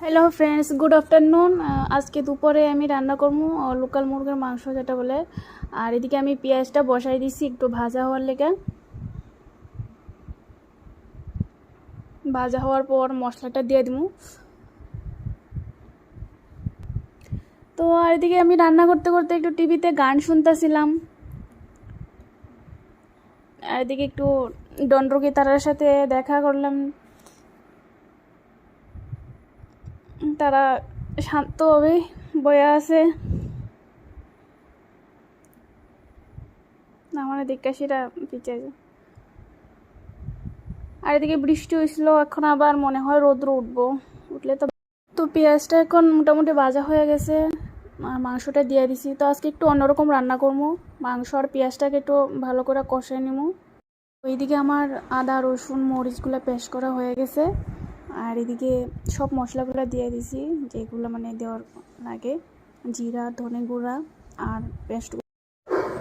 Hello friends, good afternoon. আজকে দুপুরে আমি রান্না করবো লোকাল মুরগির মাংস যেটা বলে। আর এদিকে আমি পেঁয়াজটা বসাই দিছি একটু ভাজা হওয়ার লেগে। ভাজা হওয়ার পর মশলাটা দিয়ে দিব। তো আর এদিকে আমি রান্না করতে করতে একটু টিভিতে গান শুনতেছিলাম। আর এদিকে একটু ডন্ড্র গীতারের সাথে দেখা করলাম। তারা শান্তভাবে বয়ে আছে। আমার এদিকে সেটা পিছিয়ে যায়। আর এদিকে বৃষ্টি হয়েছিল, এখন আবার মনে হয় রৌদ্র উঠবো। উঠলে তো তো পেঁয়াজটা এখন মোটামুটি ভাজা হয়ে গেছে আর মাংসটা দিয়ে দিছি। তো আজকে একটু অন্যরকম রান্না করবো। মাংস আর পেঁয়াজটাকে একটু ভালো করে কষাই নিবো। ওইদিকে আমার আদা রসুন মরিচগুলো পেস্ট করা হয়ে গেছে। আর এদিকে সব মশলাগুলো দিয়ে দিছি যেগুলো মানে দেওয়ার লাগে, জিরা ধনে গুঁড়া আর পেস্ট।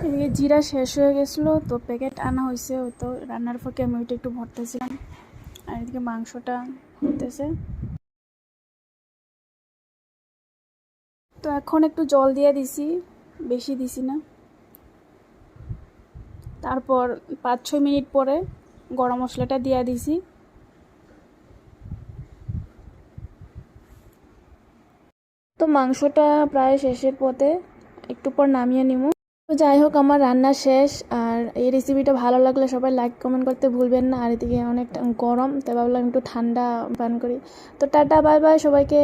এদিকে জিরা শেষ হয়ে গেছিলো, তো প্যাকেট আনা হয়েছে, ওই তো রান্নার ফাঁকে আমি ওইটা একটু ভরতেছিলাম। আর এদিকে মাংসটা হতেছে। তো এখন একটু জল দিয়ে দিছি, বেশি দিছি না। তারপর 5-6 মিনিট পরে গরম মশলাটা দিয়ে দিছি। তো মাংসটা প্রায় শেষের পথে, একটু পর নামিয়ে নিব। তো যাই হোক, আমার রান্না শেষ। আর এই রেসিপিটা ভালো লাগলে সবাই লাইক কমেন্ট করতে ভুলবেন না। আর এদিকে অনেকটা গরম, তাই ভাবলাম একটু ঠান্ডা পান করি। তো টাটা, বাই বাই সবাইকে।